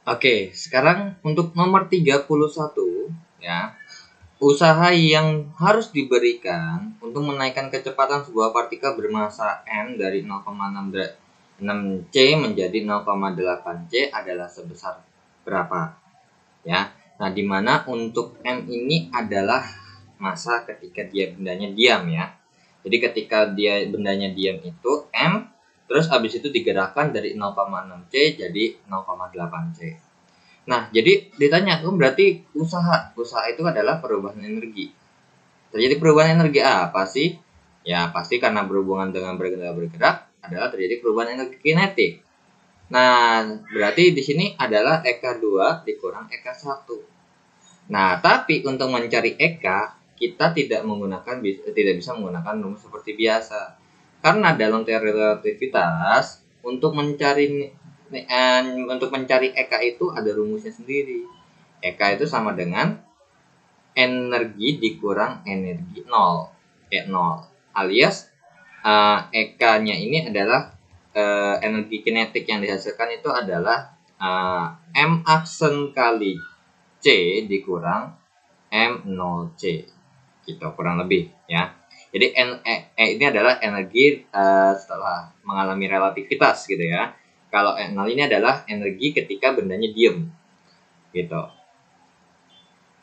Oke, sekarang untuk nomor 31 ya. Usaha yang harus diberikan untuk menaikkan kecepatan sebuah partikel bermassa m dari 0,6 c menjadi 0,8 c adalah sebesar berapa? Ya. Nah, dimana untuk m ini adalah massa ketika bendanya diam ya. Jadi ketika bendanya diam itu m, terus habis itu digerakkan dari 0,6 c jadi 0,8 c. Nah, jadi ditanya, berarti usaha itu adalah perubahan energi. Terjadi perubahan energi apa sih? Ya, pasti karena berhubungan dengan bergerak adalah terjadi perubahan energi kinetik. Nah, berarti di sini adalah EK 2 dikurang EK 1. Nah, tapi untuk mencari EK, kita tidak bisa menggunakan rumus seperti biasa. Karena dalam teori relativitas, untuk mencari EK itu ada rumusnya sendiri. EK itu sama dengan energi dikurang energi 0, E0, alias EK-nya ini adalah energi kinetik yang dihasilkan itu adalah M aksen kali C dikurang M0C, gitu kurang lebih ya. Jadi ini adalah energi setelah mengalami relativitas gitu ya. Kalau E0 ini adalah energi ketika bendanya diem gitu.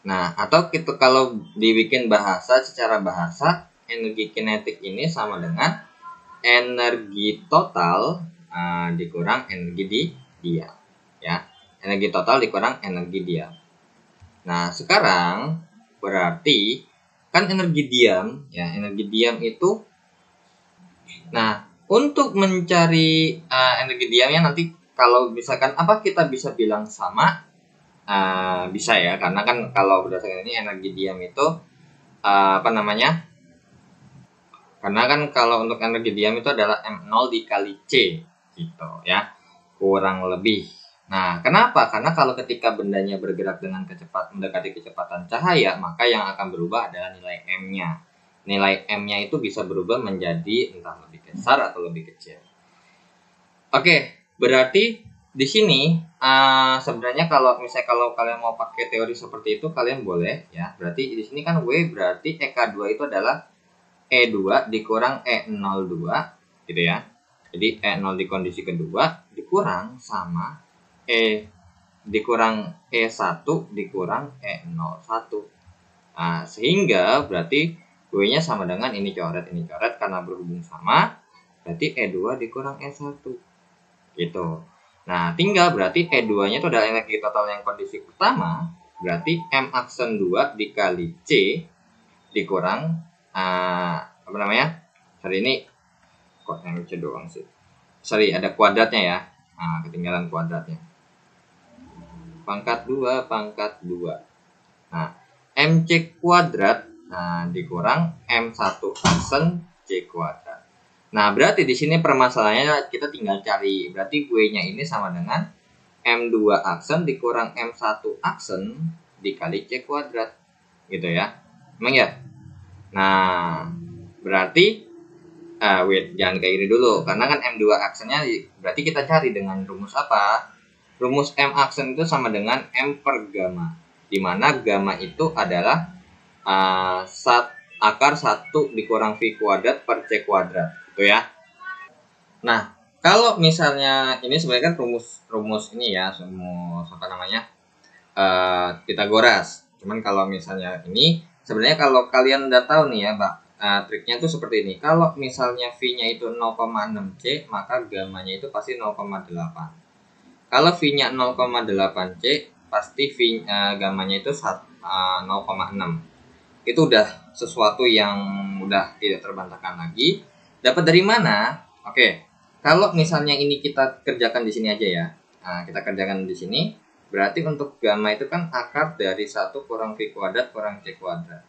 Nah, atau gitu kalau dibikin secara bahasa, energi kinetik ini sama dengan energi total dikurang energi diam ya. Energi total dikurang energi diam. Nah, sekarang berarti kan energi diam itu, nah, untuk mencari energi diamnya nanti kalau misalkan apa kita bisa bilang sama, bisa ya, karena kan kalau berdasarkan ini energi diam itu karena kan kalau untuk energi diam itu adalah M0 dikali C gitu ya, kurang lebih. Nah, kenapa? Karena kalau ketika bendanya bergerak dengan mendekati kecepatan cahaya, maka yang akan berubah adalah nilai M-nya. Nilai M-nya itu bisa berubah menjadi entah lebih besar atau lebih kecil. Oke, berarti di sini sebenarnya kalau kalian mau pakai teori seperti itu kalian boleh ya. Berarti di sini kan W berarti EK2 itu adalah E2 dikurang E02 gitu ya. Jadi E0 di kondisi kedua dikurang sama E dikurang E1 dikurang E01. Nah, sehingga berarti W-nya sama dengan ini coret karena berhubung sama. Berarti E2 dikurang E1. Gitu. Nah, tinggal berarti E2-nya itu adalah energi total yang kondisi pertama. Berarti M aksen 2 dikali C dikurang Sorry, ini kok MC doang sih. Sorry, ada kuadratnya ya. Nah, ketinggalan kuadratnya. Pangkat 2. Nah, MC kuadrat dikurang M1 aksen C kuadrat. Nah, berarti di sini permasalahannya kita tinggal cari. Berarti W-nya ini sama dengan M2 aksen dikurang M1 aksen dikali C kuadrat. Gitu ya. Emang ya? Nah, berarti jangan kayak gini dulu, karena kan M2 aksennya berarti kita cari dengan rumus apa? Rumus M aksen itu sama dengan M per gamma, di mana gamma itu adalah akar 1 dikurang V kuadrat per C kuadrat, gitu ya. Nah, kalau misalnya ini sebenarnya kan rumus ini ya, rumus Pythagoras. Cuman kalau misalnya ini sebenarnya kalau kalian udah tahu nih ya, Pak, triknya tuh seperti ini. Kalau misalnya V-nya itu 0,6 C, maka gamma-nya itu pasti 0,8. Kalau V-nya 0,8 C, pasti gamma-nya itu 0,6. Itu udah sesuatu yang udah tidak terbantahkan lagi. Dapat dari mana? Oke. Kalau misalnya ini kita kerjakan di sini aja ya. Nah, kita kerjakan di sini. Berarti untuk gamma itu kan akar dari 1 kurang V kuadrat kurang C kuadrat.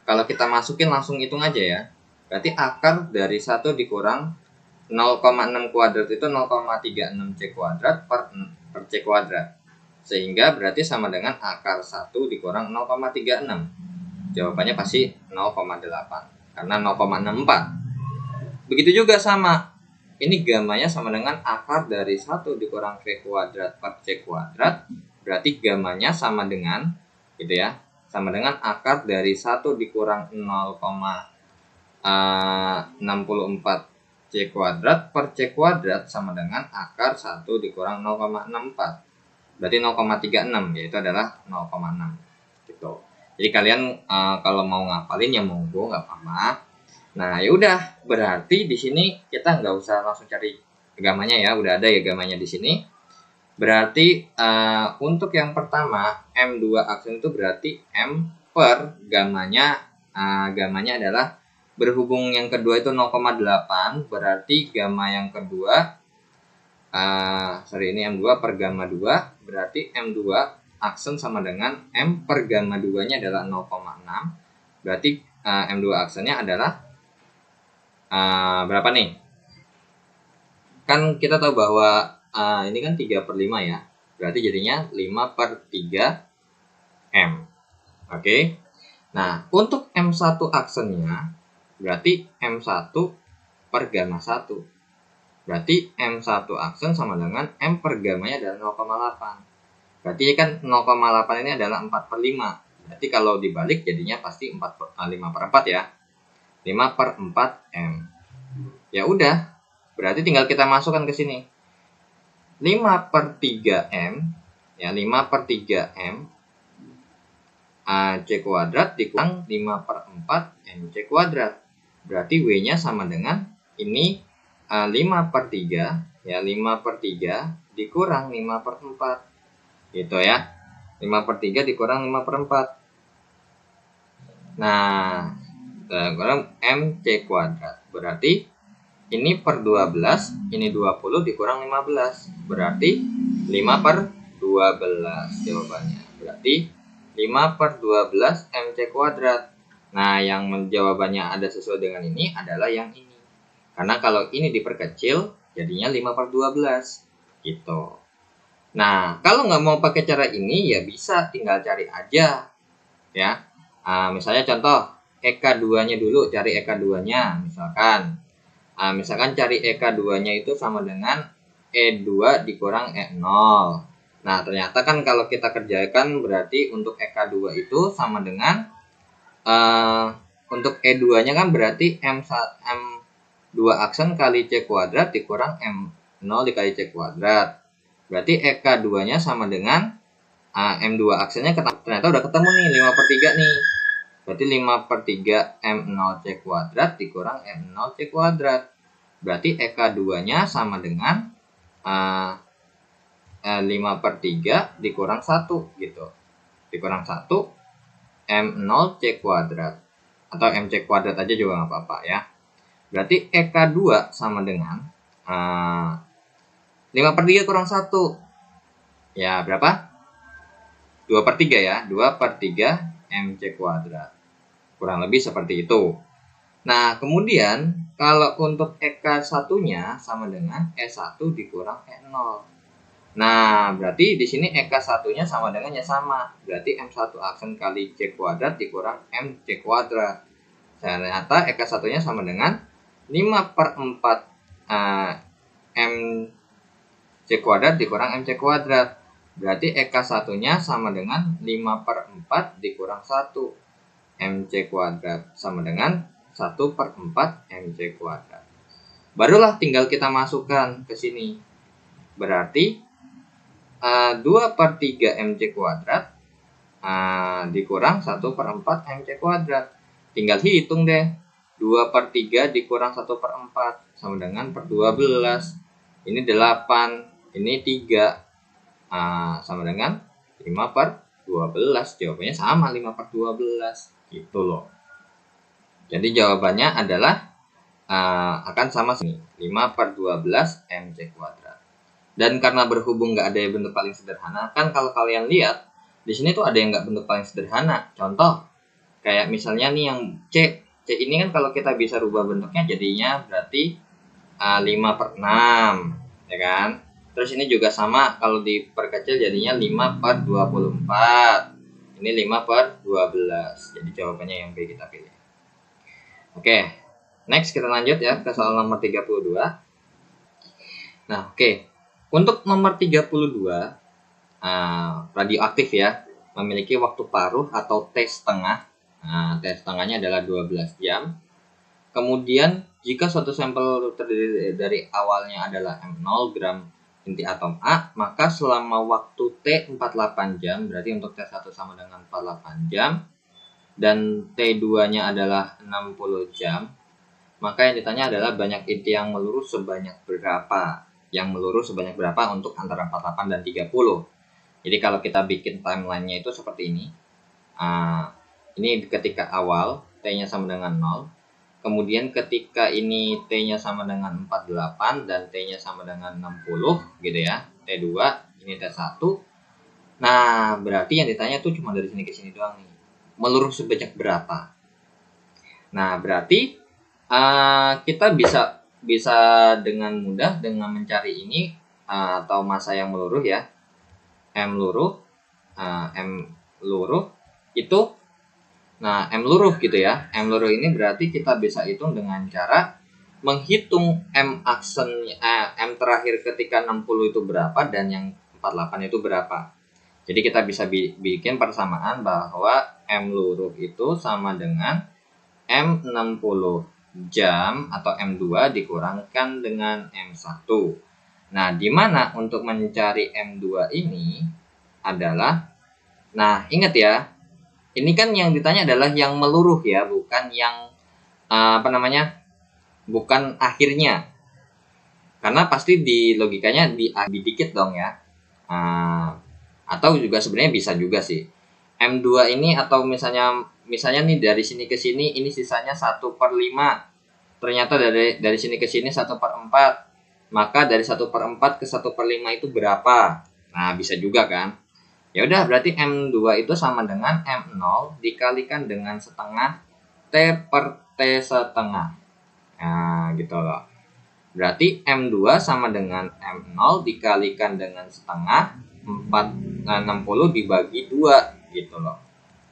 Kalau kita masukin langsung hitung aja ya. Berarti akar dari 1 dikurang 0,6 kuadrat itu 0,36 C kuadrat per C kuadrat. Sehingga berarti sama dengan akar 1 dikurang 0,36. Jawabannya pasti 0,8. Karena 0,64. Begitu juga sama ini gamanya sama dengan akar dari 1 dikurang V kuadrat per C kuadrat. Berarti gamanya sama dengan, gitu ya, sama dengan akar dari 1 dikurang 0,64 C kuadrat per C kuadrat sama dengan akar 1 dikurang 0,64. Berarti 0,36, yaitu adalah 0,6 gitu. Jadi kalian kalau mau ngapalin ya monggo, nggak apa-apa. Nah, ya udah, berarti di sini kita nggak usah langsung cari gamanya ya, udah ada ya gamanya di sini. Berarti untuk yang pertama M2 aksen itu berarti M per gamanya adalah berhubung yang kedua itu 0,8, berarti gamma yang kedua ini M2 per gamma 2, berarti M2 aksen sama dengan M per gamma 2 nya adalah 0,6. Berarti M2 aksennya adalah berapa nih? Kan kita tahu bahwa ini kan 3/5 ya. Berarti jadinya 5/3 M. Oke. Nah, untuk M1 aksennya berarti M1 per gamma 1. Berarti M1 aksen sama dengan M per gammanya adalah 0,8. Berarti kan 0,8 ini adalah 4/5. Berarti kalau dibalik jadinya pasti 5/4 ya. 5/4 M. Ya udah, berarti tinggal kita masukkan ke sini. 5/3 M, ya 5/3 M C kuadrat dikurang 5/4 MC kuadrat. Berarti W-nya sama dengan ini 5/3, ya 5/3 dikurang 5/4. Gitu ya. 5/3 dikurang 5/4. Nah, kurang MC kuadrat. Berarti ini per 12, ini 20 dikurang 15. Berarti 5/12 jawabannya. Berarti 5/12 MC kuadrat. Nah, yang jawabannya ada sesuai dengan ini adalah yang ini. Karena kalau ini diperkecil, jadinya 5/12. Gitu. Nah, kalau nggak mau pakai cara ini, ya bisa tinggal cari aja. Ya. Misalnya contoh, EK2-nya dulu, cari EK2-nya. Misalkan cari EK2-nya itu sama dengan E2 dikurang E0. Nah, ternyata kan kalau kita kerjakan berarti untuk EK2 itu sama dengan untuk E2-nya kan berarti M2 aksen kali C kuadrat dikurang M0 dikali C kuadrat. Berarti EK2-nya sama dengan M2 aksennya ternyata udah ketemu nih, 5/3 nih. Berarti 5/3 M0 C kuadrat dikurang M0 C kuadrat. Berarti EK2-nya sama dengan 5/3 dikurang 1 gitu. Dikurang 1 M0 C kuadrat. Atau MC kuadrat aja juga nggak apa-apa ya. Berarti EK2 sama dengan 5/3 kurang 1. Ya, berapa? 2/3 ya. 2/3 MC kuadrat. Kurang lebih seperti itu. Nah, kemudian kalau untuk EK1-nya sama dengan E1 dikurang E0. Nah, berarti di sini EK1-nya sama dengan ya sama. Berarti M1 aksen kali C kuadrat dikurang MC kuadrat. Ternyata EK1-nya sama dengan 5/4 MC kuadrat dikurang MC kuadrat. Berarti EK1-nya sama dengan 5/4 dikurang 1 MC kuadrat sama dengan 1/4 MC kuadrat. Barulah tinggal kita masukkan ke sini. Berarti 2/3 MC kuadrat dikurang 1/4 MC kuadrat. Tinggal hitung deh. 2/3 dikurang 1/4 sama dengan per 12. Ini 8, ini 3. Sama dengan 5/12. Jawabannya sama 5/12. Gitu loh. Jadi jawabannya adalah akan sama sini, 5/12 MC kuadrat. Dan karena berhubung nggak ada yang bentuk paling sederhana, kan kalau kalian lihat di sini tuh ada yang nggak bentuk paling sederhana. Contoh kayak misalnya nih yang C ini kan kalau kita bisa rubah bentuknya jadinya berarti 5/6, ya kan? Terus ini juga sama, kalau diperkecil jadinya 5/24. Ini 5/12. Jadi jawabannya yang B kita pilih. Oke, next kita lanjut ya ke soal nomor 32. Nah, oke. Untuk nomor 32, radioaktif ya, memiliki waktu paruh atau T setengah. Nah, T setengahnya adalah 12 jam. Kemudian, jika suatu sampel terdiri dari awalnya adalah M0 gram inti atom A, maka selama waktu T 48 jam, berarti untuk T1 sama dengan 48 jam, dan T2-nya adalah 60 jam, maka yang ditanya adalah banyak inti yang meluruh sebanyak berapa. Yang meluruh sebanyak berapa untuk antara 48 dan 30. Jadi kalau kita bikin timeline-nya itu seperti ini. Ini ketika awal, T-nya sama dengan 0. Kemudian ketika ini T-nya sama dengan 48 dan T-nya sama dengan 60 gitu ya. T2, ini T1. Nah, berarti yang ditanya tuh cuma dari sini ke sini doang nih. Meluruh sebanyak berapa? Nah, berarti kita bisa dengan mudah dengan mencari ini atau massa yang meluruh ya, M luruh itu, nah M luruh gitu ya, M luruh ini berarti kita bisa hitung dengan cara menghitung M aksen M terakhir ketika 60 itu berapa dan yang 48 itu berapa. Jadi kita bisa bikin persamaan bahwa M luruh itu sama dengan M60 jam atau M2 dikurangkan dengan M1. Nah, di mana untuk mencari M2 ini adalah, nah ingat ya, ini kan yang ditanya adalah yang meluruh ya, bukan yang bukan akhirnya. Karena pasti di logikanya di dikit dong ya. Atau juga sebenarnya bisa juga sih. M2 ini atau misalnya nih dari sini ke sini ini sisanya 1/5. Ternyata dari sini ke sini 1/4. Maka dari 1/4 ke 1/5 itu berapa? Nah, bisa juga kan? Ya udah, berarti M2 itu sama dengan M0 dikalikan dengan setengah T per T setengah. Nah, gitu loh. Berarti M2 sama dengan M0 dikalikan dengan setengah 60 dibagi 2 gitu loh.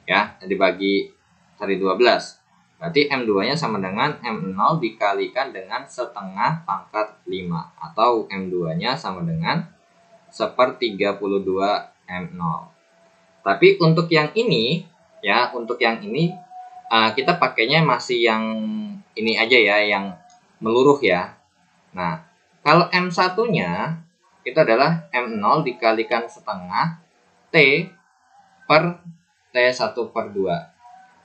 Ya, dibagi 12. Berarti M2-nya sama dengan M0 dikalikan dengan setengah pangkat 5 atau M2-nya sama dengan 1/32 M0. Tapi untuk yang ini ya, kita pakainya masih yang ini aja ya, yang meluruh ya. Nah, kalau M1-nya itu adalah M0 dikalikan setengah T per T1/2.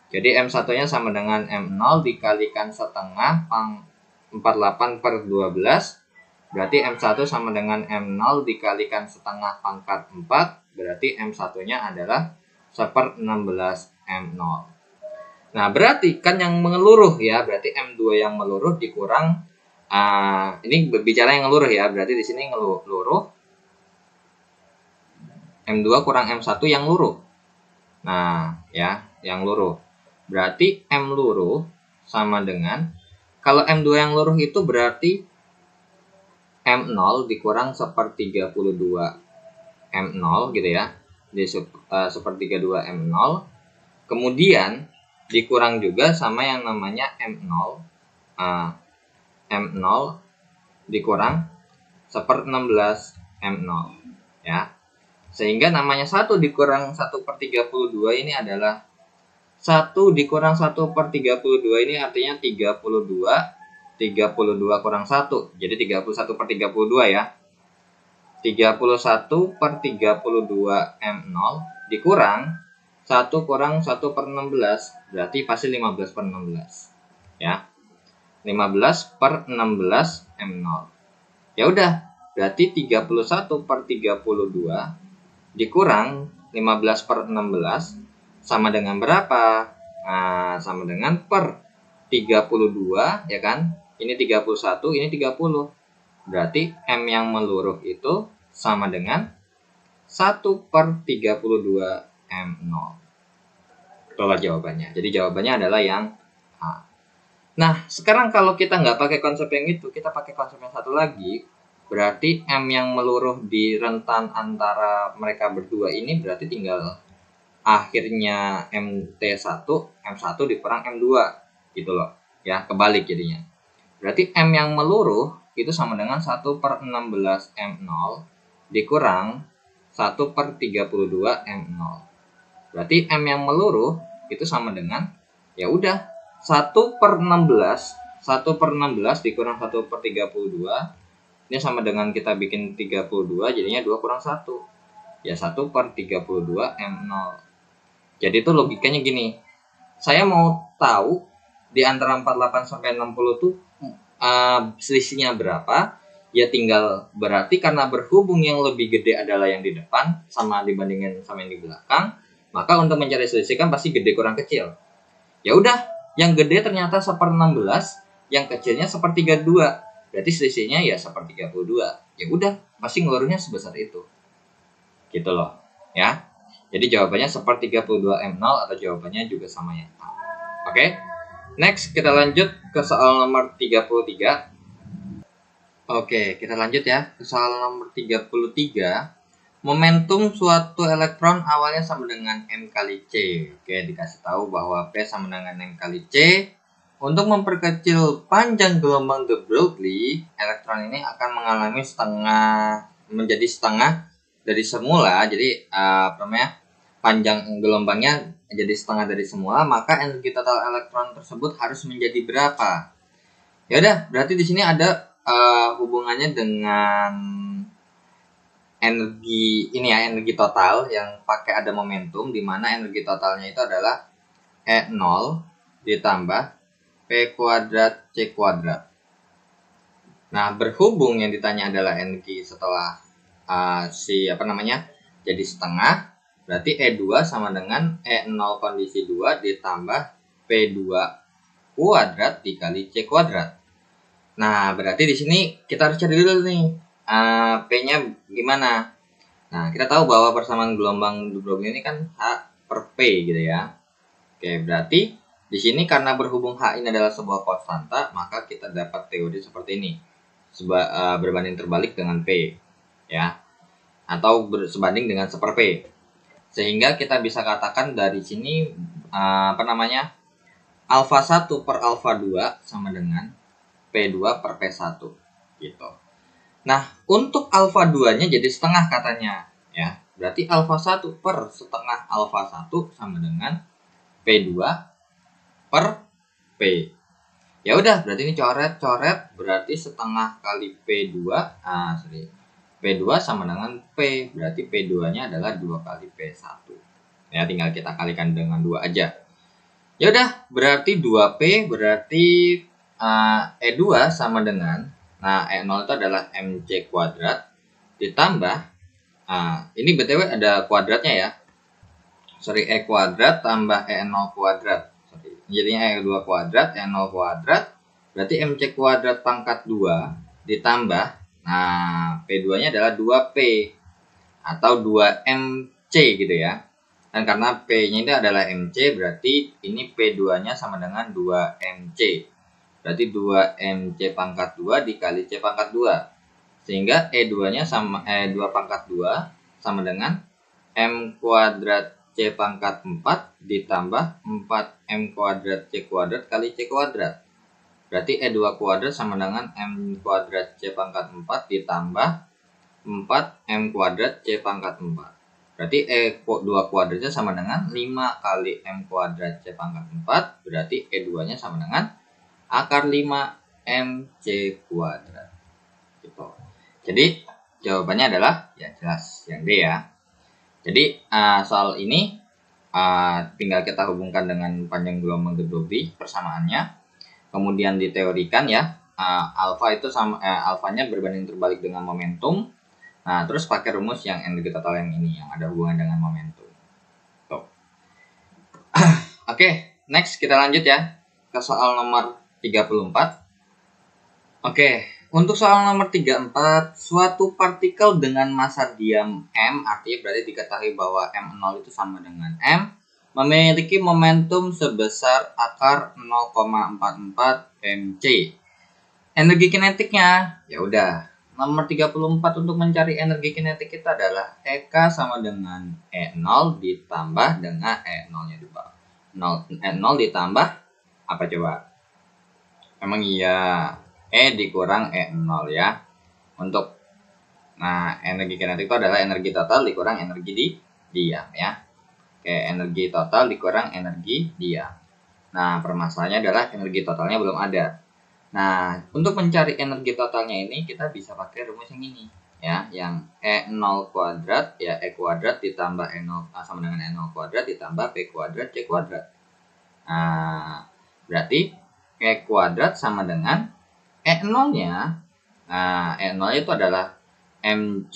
Jadi M1-nya sama dengan M0 dikalikan setengah 48/12. Berarti M1 sama dengan M0 dikalikan setengah pangkat 4. Berarti M1-nya adalah 1/16 M0. Nah, berarti kan yang meluruh ya, berarti M2 yang meluruh dikurang, ini berbicara yang ngeluruh ya, berarti di sini ngeluruh M2 kurang M1 yang luruh. Nah, ya, yang luruh. Berarti M luruh sama dengan, kalau M2 yang luruh itu berarti M0 dikurang 1/32 M0 gitu ya. Jadi 1/32 M0. Kemudian dikurang juga sama yang namanya M0. M0 dikurang 1/16 M0 ya. Sehingga namanya 1 dikurang 1/32 ini adalah 1 dikurang 1/32 ini artinya 32 kurang 1. Jadi 31/32 ya. 31/32 M0 dikurang 1 kurang 1/16 berarti pasti 15/16 ya. 15/16 M0. Ya udah, berarti 31/32 dikurang 15/16 sama dengan berapa? Nah, sama dengan per 32 ya kan? Ini 31, ini 30. Berarti M yang meluruh itu sama dengan 1/32 M0. Itulah jawabannya. Jadi jawabannya adalah yang A. Nah, sekarang kalau kita nggak pakai konsep yang itu, kita pakai konsep yang satu lagi. Berarti M yang meluruh di rentan antara mereka berdua ini berarti tinggal akhirnya MT1, M1 dikurang M2 gitu loh. Ya, kebalik jadinya. Berarti M yang meluruh itu sama dengan 1/16 M0 dikurang 1/32 M0. Berarti M yang meluruh itu sama dengan, ya udah, 1/16. 1/16 dikurang 1/32. Ini sama dengan kita bikin 32, jadinya 2 kurang 1. Ya 1/32 M0. Jadi itu logikanya gini. Saya mau tahu di antara 48 sampai 60 tuh selisihnya berapa? Ya tinggal berarti karena berhubung yang lebih gede adalah yang di depan sama dibandingin sama yang di belakang, maka untuk mencari selisih kan pasti gede kurang kecil. Ya udah, yang gede ternyata 1/16, yang kecilnya 1/32. Berarti selisihnya ya 1/32. Ya udah, pasti ngeluarnya sebesar itu. Gitu loh, ya. Jadi jawabannya 1/32 M0 atau jawabannya juga sama ya. Oke. Next, kita lanjut ke soal nomor 33. Oke, kita lanjut ya ke soal nomor 33. Momentum suatu elektron awalnya sama dengan M kali C. Oke, dikasih tahu bahwa P sama dengan M kali C. Untuk memperkecil panjang gelombang de Broglie, elektron ini akan menjadi setengah dari semula. Jadi panjang gelombangnya jadi setengah dari semula, maka energi total elektron tersebut harus menjadi berapa? Ya udah, berarti di sini ada hubungannya dengan energi ini ya, energi total yang pakai ada momentum, di mana energi totalnya itu adalah E0 ditambah P kuadrat C kuadrat. Nah, berhubung yang ditanya adalah energi setelah jadi setengah, berarti E2 sama dengan E0 kondisi 2 ditambah P2 kuadrat dikali C kuadrat. Nah, berarti di sini kita harus cari dulu nih P-nya gimana. Nah, kita tahu bahwa persamaan gelombang de Broglie ini kan H per P gitu ya. Oke, berarti di sini karena berhubung H ini adalah sebuah konstanta, maka kita dapat teori seperti ini. Berbanding terbalik dengan P, ya. Atau sebanding dengan 1/P. Sehingga kita bisa katakan dari sini alfa 1 per alfa 2 sama dengan P2 per P1 gitu. Nah, untuk alfa 2-nya jadi setengah katanya, ya. Berarti alfa 1 per setengah alfa 1 sama dengan P2 per P. Ya udah, berarti ini coret, berarti setengah kali P2. P2 sama dengan P, berarti P2-nya adalah 2 kali P1. Ya, tinggal kita kalikan dengan 2 aja. Ya udah, berarti 2P berarti E2 sama dengan, E0 itu adalah MC kuadrat ditambah, ini BTW ada kuadratnya ya. E kuadrat tambah E0 kuadrat. Jadinya E2 kuadrat, E0 kuadrat, berarti MC kuadrat pangkat 2 ditambah, P2-nya adalah 2P atau 2MC gitu ya. Dan karena P-nya itu adalah MC, berarti ini P2-nya sama dengan 2MC. Berarti 2MC pangkat 2 dikali C pangkat 2. Sehingga E2-nya sama E2 pangkat 2 sama dengan M kuadrat C pangkat 4 ditambah 4M kuadrat C kuadrat kali C kuadrat. Berarti E2 kuadrat sama dengan M kuadrat C pangkat 4 ditambah 4M kuadrat C pangkat 4. Berarti E2 kuadratnya sama dengan 5 kali M kuadrat C pangkat 4. Berarti E2-nya sama dengan akar 5MC kuadrat. Gitu. Jadi jawabannya adalah ya jelas yang D ya. Jadi soal ini tinggal kita hubungkan dengan panjang gelombang de Broglie persamaannya. Kemudian diteorikan ya, alfa itu sama alfanya berbanding terbalik dengan momentum. Nah, terus pakai rumus yang energi total yang ini yang ada hubungan dengan momentum. Tuh. Oke, next kita lanjut ya ke soal nomor 34. Oke, untuk soal nomor 34, suatu partikel dengan massa diam M, artinya berarti diketahui bahwa M0 itu sama dengan M, memiliki momentum sebesar akar 0,44 mc. Energi kinetiknya, ya udah. Nomor 34 untuk mencari energi kinetik kita adalah EK sama dengan E0 ditambah dengan E0-nya di bawah. E0 ditambah apa coba? Emang iya E dikurang E0 ya. Nah, energi kinetik itu adalah energi total dikurang energi diam ya. Oke, energi total dikurang energi diam. Nah, permasalahannya adalah energi totalnya belum ada. Nah, untuk mencari energi totalnya ini kita bisa pakai rumus yang ini ya, yang E0 kuadrat ya, E kuadrat ditambah E0 sama dengan E0 kuadrat ditambah P kuadrat C kuadrat. Nah, berarti E kuadrat sama dengan E0-nya. Nah, E0 itu adalah MC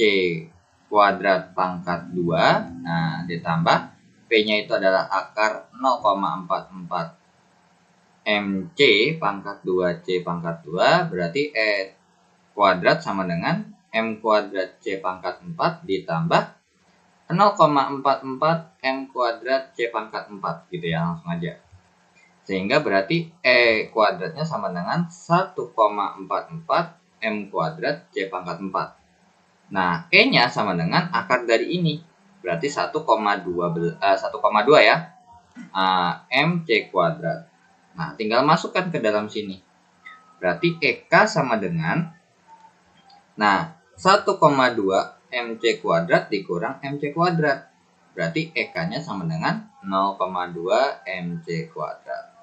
kuadrat pangkat 2. Nah, ditambah P-nya itu adalah akar 0,44 MC pangkat 2 C pangkat 2. Berarti E kuadrat sama dengan M kuadrat C pangkat 4 ditambah 0,44 M kuadrat C pangkat 4 gitu ya, langsung aja. Sehingga berarti E kuadratnya sama dengan 1,44 M kuadrat C pangkat 4. Nah, E-nya sama dengan akar dari ini. Berarti 1,2 ya. MC kuadrat. Nah, tinggal masukkan ke dalam sini. Berarti EK sama dengan 1,2 MC kuadrat dikurang MC kuadrat. Berarti EK-nya sama dengan 0,2 MC kuadrat.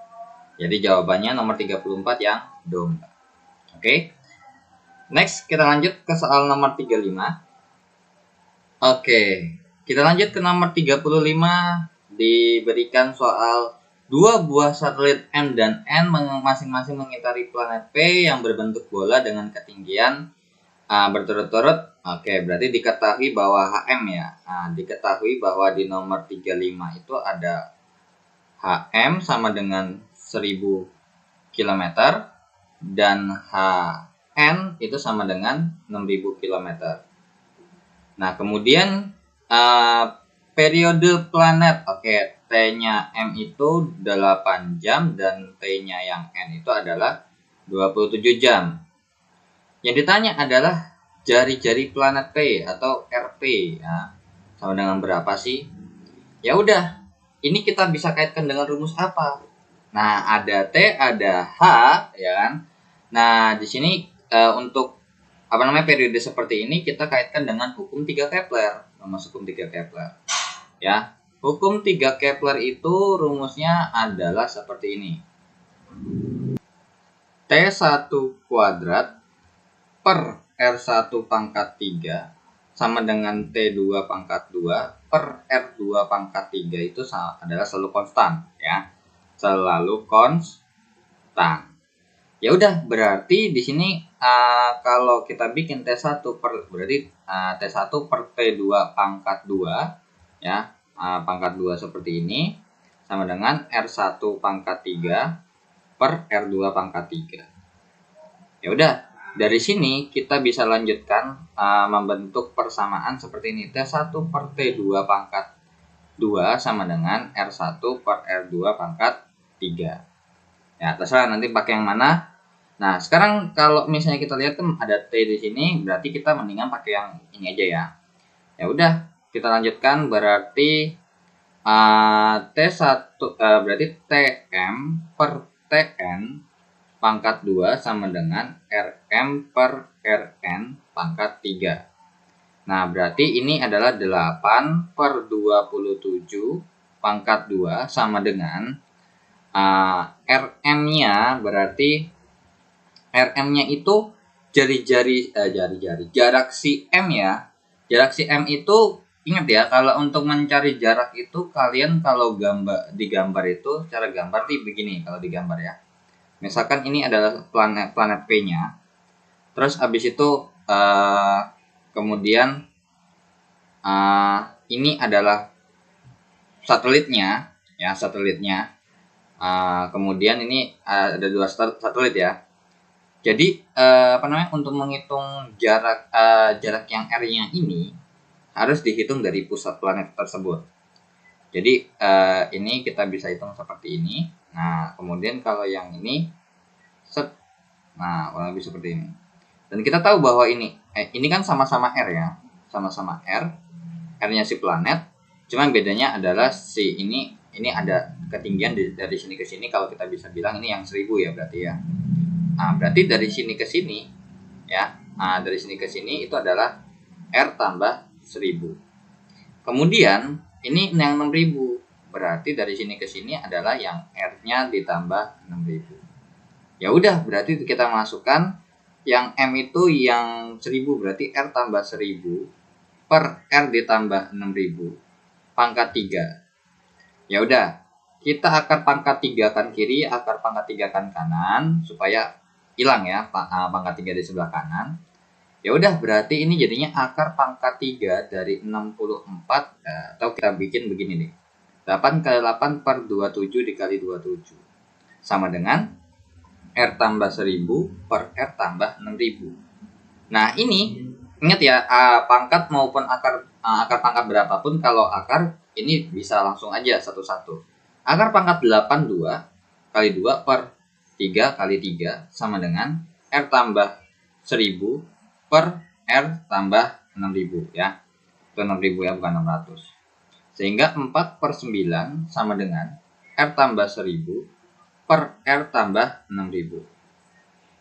Jadi jawabannya nomor 34 yang domba. Oke. Next, kita lanjut ke soal nomor 35. Oke, kita lanjut ke nomor 35. Diberikan soal 2 buah satelit M dan N masing-masing mengitari planet P yang berbentuk bola dengan ketinggian berturut-turut. Oke, berarti diketahui bahwa HM ya. Diketahui bahwa di nomor 35 itu ada HM sama dengan 1000 km dan HN itu sama dengan 6000 km. Nah, kemudian periode planet. Oke, T-nya M itu 8 jam dan T-nya yang N itu adalah 27 jam. Yang ditanya adalah jari-jari planet P atau RP ya. Sama dengan berapa sih? Ya udah, ini kita bisa kaitkan dengan rumus apa? Nah, ada T, ada H, ya kan? Nah, di sini untuk periode seperti ini kita kaitkan dengan hukum 3 Kepler, rumus hukum 3 Kepler. Ya, hukum 3 Kepler itu rumusnya adalah seperti ini. T1 kuadrat per R1 pangkat 3 sama dengan T2 pangkat 2 per R2 pangkat 3 itu adalah selalu konstan ya. Selalu konstan. Ya udah, berarti di sini kalau kita bikin T1 berarti T1 per T2 pangkat 2 ya, pangkat 2 seperti ini sama dengan R1 pangkat 3 per R2 pangkat 3. Ya udah, dari sini kita bisa lanjutkan membentuk persamaan seperti ini. T1 per T2 pangkat 2 sama dengan R1 per R2 pangkat 3. Ya, terserah nanti pakai yang mana. Nah, sekarang kalau misalnya kita lihat kan ada T di sini, berarti kita mendingan pakai yang ini aja ya. Ya udah, kita lanjutkan berarti T1 berarti Tm per Tn pangkat 2 sama dengan Rm per Rn pangkat 3. Nah, berarti ini adalah 8 per 27 pangkat 2 sama dengan Rm-nya berarti Rm-nya itu jarak si M ya. Jarak si M itu ingat ya, kalau untuk mencari jarak itu kalian kalau digambar itu cara gambar nih begini kalau digambar ya. Misalkan ini adalah planet P-nya. Terus habis itu kemudian ini adalah satelitnya ya, kemudian ini ada 2 satelit ya. Jadi untuk menghitung jarak yang R-nya ini harus dihitung dari pusat planet tersebut. Jadi ini kita bisa hitung seperti ini. Nah, kemudian kalau yang ini kurang lebih seperti ini. Dan kita tahu bahwa ini kan sama-sama R ya. Sama-sama R. R-nya si planet. Cuman bedanya adalah si ini ada ketinggian dari sini ke sini, kalau kita bisa bilang ini yang 1000 ya berarti ya. Nah, berarti dari sini ke sini ya. Nah, dari sini ke sini itu adalah R tambah 1000. Kemudian ini yang 6000. Berarti dari sini ke sini adalah yang R-nya ditambah 6000. Ya udah, berarti kita masukkan yang M itu yang 1000, berarti R tambah 1000 per R ditambah 6000 pangkat 3. Ya udah, kita akar pangkat 3 kan kiri, akar pangkat 3 kan kanan supaya hilang ya pangkat 3 di sebelah kanan. Ya udah, berarti ini jadinya akar pangkat 3 dari 64, atau kita bikin begini nih. 8 kali 8 per 27 dikali 27 sama dengan R tambah 1000 per R tambah 6000. Nah, ini ingat ya, pangkat maupun akar pangkat berapapun, kalau akar ini bisa langsung aja satu-satu. Akar pangkat 8 2 kali 2 per 3 kali 3 sama dengan R tambah 1000 per R tambah 6000 ya. Itu 6000 ya, bukan 600. Sehingga 4 per 9 sama dengan R tambah 1000 per R tambah 6000.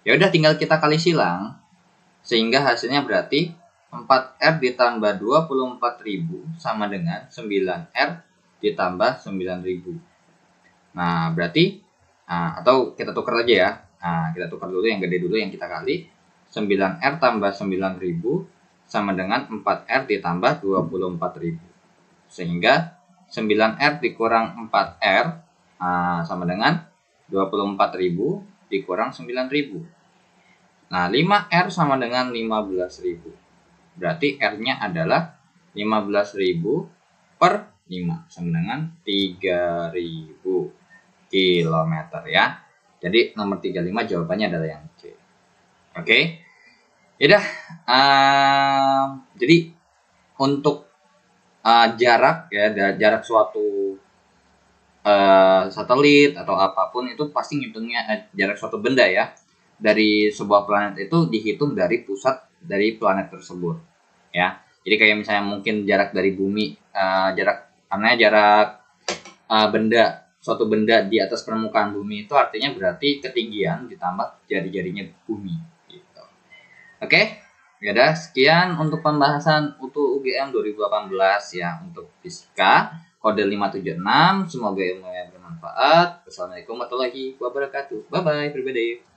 Ya udah, tinggal kita kali silang. Sehingga hasilnya berarti 4R ditambah 24.000 sama dengan 9R ditambah 9.000. Nah, berarti atau kita tukar aja ya. Nah, kita tukar dulu yang gede dulu yang kita kali. 9R tambah 9.000 sama dengan 4R ditambah 24.000. Sehingga 9R dikurang 4R sama dengan 24.000 dikurang 9.000. Nah, 5R sama dengan 15.000. Berarti R-nya adalah 15.000 per 5 sama dengan 3.000 kilometer ya. Jadi nomor 35 jawabannya adalah yang C. Oke. Ya dah. Jadi untuk jarak ya, jarak suatu satelit atau apapun itu pasti ngitungnya jarak suatu benda ya dari sebuah planet itu dihitung dari pusat dari planet tersebut ya. Jadi kayak misalnya mungkin jarak dari bumi, jarak benda, suatu benda di atas permukaan bumi itu artinya berarti ketinggian ditambah jari-jarinya bumi gitu. Oke, ya udah, sekian untuk pembahasan UTU UGM 2018 ya untuk fisika kode 576. Semoga ilmunya bermanfaat. Wassalamualaikum warahmatullahi wabarakatuh. Bye bye everybody.